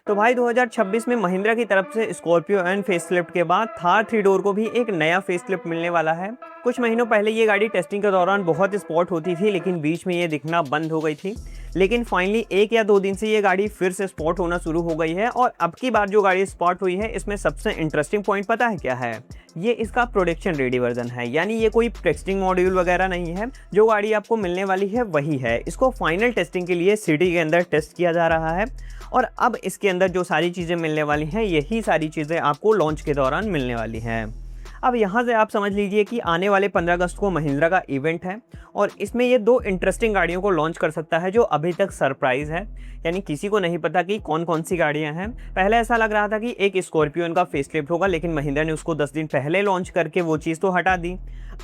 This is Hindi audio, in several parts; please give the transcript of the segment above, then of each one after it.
तो भाई 2026 में महिंद्रा की तरफ से स्कॉर्पियो एन फेसलिफ्ट के बाद थार 3 डोर को भी एक नया फेसलिफ्ट मिलने वाला है। कुछ महीनों पहले ये गाड़ी टेस्टिंग के दौरान बहुत स्पॉट होती थी, लेकिन बीच में ये दिखना बंद हो गई थी। लेकिन फाइनली 1 या 2 दिन से ये गाड़ी फिर से स्पॉट होना शुरू हो गई है। और अब की बार जो गाड़ी स्पॉट हुई है, इसमें सबसे इंटरेस्टिंग पॉइंट पता है क्या है? ये इसका प्रोडक्शन रेडी वर्जन है, यानी ये कोई टेस्टिंग मॉड्यूल वगैरह नहीं है। जो गाड़ी आपको मिलने वाली है वही है। इसको फाइनल टेस्टिंग के लिए सिटी के अंदर टेस्ट किया जा रहा है और अब इसके अंदर जो सारी चीज़ें मिलने वाली हैं, यही सारी चीज़ें आपको लॉन्च के दौरान मिलने वाली हैं। अब यहाँ से आप समझ लीजिए कि आने वाले 15 अगस्त को महिंद्रा का इवेंट है और इसमें ये 2 इंटरेस्टिंग गाड़ियों को लॉन्च कर सकता है, जो अभी तक सरप्राइज़ है। यानी किसी को नहीं पता कि कौन कौन सी गाड़ियाँ हैं। पहले ऐसा लग रहा था कि एक स्कॉर्पियो इनका फेसलिफ्ट होगा, लेकिन महिंद्रा ने उसको 10 दिन पहले लॉन्च करके वो चीज़ तो हटा दी।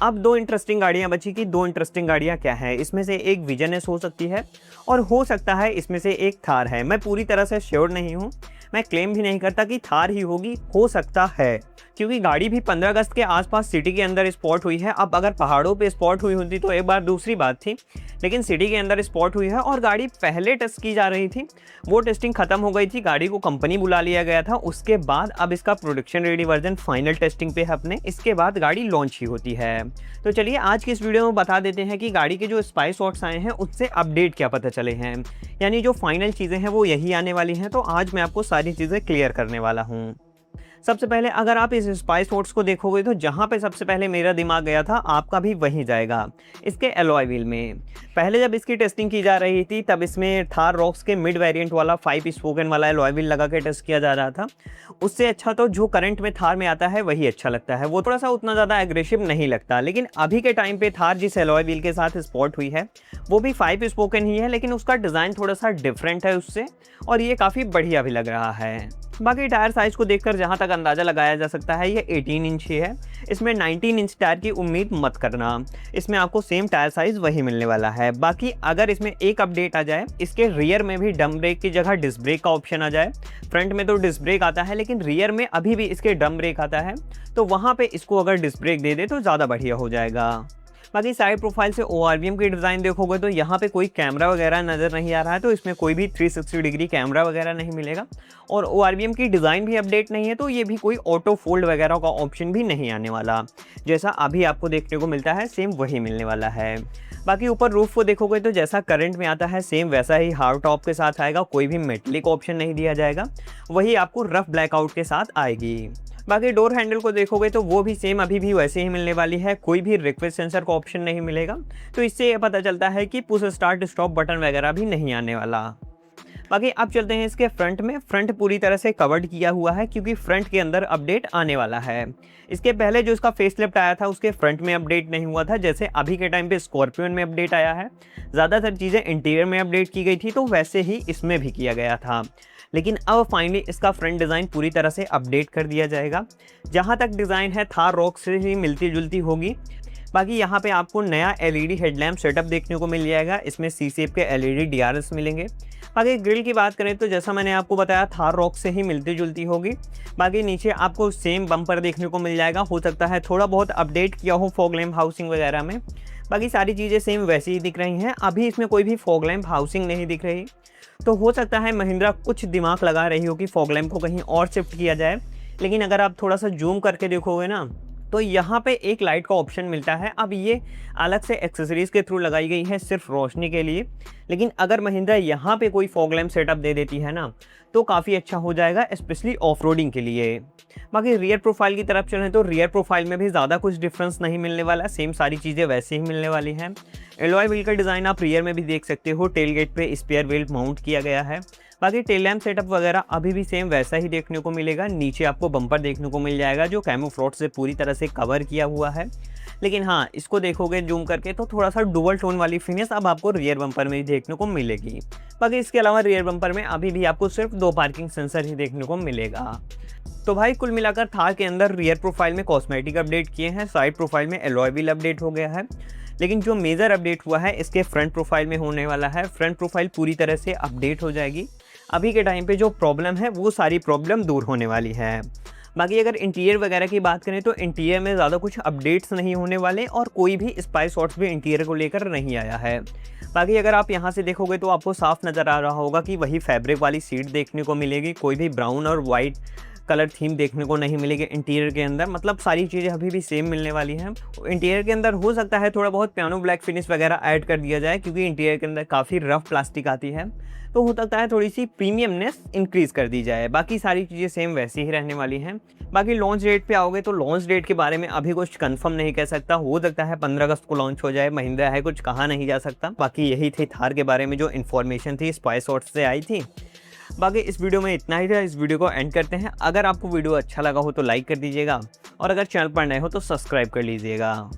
अब 2 इंटरेस्टिंग गाड़ियाँ बची कि 2 इंटरेस्टिंग गाड़ियाँ क्या हैं? इसमें से एक विजन एस हो सकती है और हो सकता है इसमें से एक थार है। मैं पूरी तरह से श्योर नहीं हूँ, मैं क्लेम भी नहीं करता कि थार ही होगी, हो सकता है, क्योंकि गाड़ी भी 15 अगस्त के आसपास सिटी के अंदर स्पॉट हुई है। अब अगर पहाड़ों पे स्पॉट हुई होती तो एक बार दूसरी बात थी, लेकिन सिटी के अंदर स्पॉट हुई है और गाड़ी पहले टेस्ट की जा रही थी, वो टेस्टिंग खत्म हो गई थी, गाड़ी को कंपनी बुला लिया गया था। उसके बाद अब इसका production ready version final testing पे है अपने, इसके बाद गाड़ी लॉन्च ही होती है। तो चलिए आज की इस वीडियो में बता देते हैं कि गाड़ी के जो स्पाई शॉट्स आए हैं उससे अपडेट क्या पता चले हैं, यानी जो फाइनल चीज़ें हैं वो यही आने वाली हैं। तो आज मैं आपको सारी चीज़ें क्लियर करने वाला हूँ। सबसे पहले अगर आप इस स्पाइस नोट्स को देखोगे तो जहाँ पे सबसे पहले मेरा दिमाग गया था, आपका भी वहीं जाएगा, इसके एलॉय व्हील में। पहले जब इसकी टेस्टिंग की जा रही थी तब इसमें थार रॉक्स के मिड वेरिएंट वाला 5 स्पोकन वाला एलॉय व्हील लगा के टेस्ट किया जा रहा था। उससे अच्छा तो जो करंट में थार में आता है वही अच्छा लगता है, वो थोड़ा सा उतना ज़्यादा एग्रेसिव नहीं लगता। लेकिन अभी के टाइम पे थार जिस एलॉय व्हील के साथ स्पॉट हुई है वो भी 5 स्पोकन ही है, लेकिन उसका डिज़ाइन थोड़ा सा डिफरेंट है उससे, और ये काफ़ी बढ़िया भी लग रहा है। बाकी टायर साइज़ को देखकर जहाँ तक अंदाज़ा लगाया जा सकता है ये 18 इंच ही है। इसमें 19 इंच टायर की उम्मीद मत करना, इसमें आपको सेम टायर साइज़ वही मिलने वाला है। बाकी अगर इसमें एक अपडेट आ जाए, इसके रियर में भी डम ब्रेक की जगह डिस्क ब्रेक का ऑप्शन आ जाए। फ्रंट में तो डिस्क ब्रेक आता है, लेकिन रियर में अभी भी इसके डम ब्रेक आता है, तो वहाँ पर इसको अगर डिस्क ब्रेक दे दे तो ज़्यादा बढ़िया हो जाएगा। बाकी साइड प्रोफाइल से ORVM की डिज़ाइन देखोगे तो यहाँ पे कोई कैमरा वगैरह नज़र नहीं आ रहा है, तो इसमें कोई भी 360 डिग्री कैमरा वगैरह नहीं मिलेगा। और ORVM की डिज़ाइन भी अपडेट नहीं है, तो ये भी कोई ऑटो फोल्ड वगैरह का ऑप्शन भी नहीं आने वाला। जैसा अभी आपको देखने को मिलता है सेम वही मिलने वाला है। बाकी ऊपर रूफ को देखोगे तो जैसा करंट में आता है सेम वैसा ही हार्ड टॉप के साथ आएगा, कोई भी मेटलिक ऑप्शन नहीं दिया जाएगा, वही आपको रफ ब्लैकआउट के साथ आएगी। बाकी डोर हैंडल को देखोगे तो वो भी सेम अभी भी वैसे ही मिलने वाली है, कोई भी रिक्वेस्ट सेंसर का ऑप्शन नहीं मिलेगा, तो इससे ये पता चलता है कि पुश स्टार्ट स्टॉप बटन वगैरह भी नहीं आने वाला। बाकी अब चलते हैं इसके फ्रंट में। फ्रंट पूरी तरह से कवर्ड किया हुआ है, क्योंकि फ्रंट के अंदर अपडेट आने वाला है। इसके पहले जो इसका फेसलिफ्ट आया था उसके फ्रंट में अपडेट नहीं हुआ था, जैसे अभी के टाइम पे स्कॉर्पियो में अपडेट आया है। ज़्यादातर चीज़ें इंटीरियर में अपडेट की गई थी, तो वैसे ही इसमें भी किया गया था। लेकिन अब फाइनली इसका फ्रंट डिज़ाइन पूरी तरह से अपडेट कर दिया जाएगा। जहाँ तक डिज़ाइन है थार रॉक से ही मिलती जुलती होगी। बाकी यहाँ पे आपको नया LED हेडलैम्प सेटअप देखने को मिल जाएगा, इसमें C शेप के LED DRS मिलेंगे। बाकी ग्रिल की बात करें तो जैसा मैंने आपको बताया थार रॉक से ही मिलती जुलती होगी। बाकी नीचे आपको सेम बम्पर देखने को मिल जाएगा, हो सकता है थोड़ा बहुत अपडेट किया हो फॉग लैम्प हाउसिंग वगैरह में। बाकी सारी चीज़ें सेम वैसी ही दिख रही हैं, अभी इसमें कोई भी फॉग लैम्प हाउसिंग नहीं दिख रही। तो हो सकता है महिंद्रा कुछ दिमाग लगा रही हो कि फॉग लैम्प को कहीं और शिफ्ट किया जाए, लेकिन अगर आप थोड़ा सा जूम करके देखोगे ना तो यहाँ पे एक लाइट का ऑप्शन मिलता है। अब ये अलग से एक्सेसरीज़ के थ्रू लगाई गई है सिर्फ रोशनी के लिए, लेकिन अगर महिंद्रा यहाँ पे कोई फॉग लैम्प सेटअप दे देती है ना तो काफ़ी अच्छा हो जाएगा, स्पेशली ऑफ रोडिंग के लिए। बाकी रियर प्रोफाइल की तरफ चलें तो रियर प्रोफाइल में भी ज़्यादा कुछ डिफरेंस नहीं मिलने वाला, सेम सारी चीज़ें वैसे ही मिलने वाली हैं। एलॉय व्हील का डिज़ाइन आप रियर में भी देख सकते हो, टेल गेट पे स्पेयर व्हील माउंट किया गया है। बाकी टेल लैम्प सेटअप वगैरह अभी भी सेम वैसा ही देखने को मिलेगा। नीचे आपको बम्पर देखने को मिल जाएगा जो कैमोफ्लेक्स से पूरी तरह से कवर किया हुआ है, लेकिन हाँ इसको देखोगे जूम करके तो थोड़ा सा डुअल टोन वाली फिनिश अब आपको रियर बम्पर में ही देखने को मिलेगी। बाकी इसके अलावा रियर बम्पर में अभी भी आपको सिर्फ 2 पार्किंग सेंसर ही देखने को मिलेगा। तो भाई कुल मिलाकर थार के अंदर रियर प्रोफाइल में कॉस्मेटिक अपडेट किए हैं, साइड प्रोफाइल में एलॉय व्हील अपडेट हो गया है, लेकिन जो मेजर अपडेट हुआ है इसके फ्रंट प्रोफाइल में होने वाला है। फ्रंट प्रोफाइल पूरी तरह से अपडेट हो जाएगी। अभी के टाइम पे जो प्रॉब्लम है वो सारी प्रॉब्लम दूर होने वाली है। बाकी अगर इंटीरियर वगैरह की बात करें तो इंटीरियर में ज़्यादा कुछ अपडेट्स नहीं होने वाले और कोई भी स्पाई शॉट्स भी इंटीरियर को लेकर नहीं आया है। बाकी अगर आप यहाँ से देखोगे तो आपको साफ नज़र आ रहा होगा कि वही फैब्रिक वाली सीट देखने को मिलेगी, कोई भी ब्राउन और वाइट कलर थीम देखने को नहीं मिलेगी इंटीरियर के अंदर। मतलब सारी चीज़ें अभी भी सेम मिलने वाली हैं। इंटीरियर के अंदर हो सकता है थोड़ा बहुत पियानो ब्लैक फिनिश वगैरह ऐड कर दिया जाए, क्योंकि इंटीरियर के अंदर काफ़ी रफ प्लास्टिक आती है, तो हो सकता है थोड़ी सी प्रीमियमनेस इंक्रीज़ कर दी जाए। बाकी सारी चीज़ें सेम वैसी ही रहने वाली हैं। बाकी लॉन्च डेट पे आओगे तो लॉन्च डेट के बारे में अभी कुछ कंफर्म नहीं कह सकता, हो सकता है 15 अगस्त को लॉन्च हो जाए। महिंद्रा है, कुछ कहा नहीं जा सकता। बाकी यही थी थार के बारे में जो इन्फॉर्मेशन थी, स्पाई सोर्स से आई थी। बाकी इस वीडियो में इतना ही था। इस वीडियो को एंड करते हैं। अगर आपको वीडियो अच्छा लगा हो तो लाइक कर दीजिएगा, और अगर चैनल पर नए हो तो सब्सक्राइब कर लीजिएगा।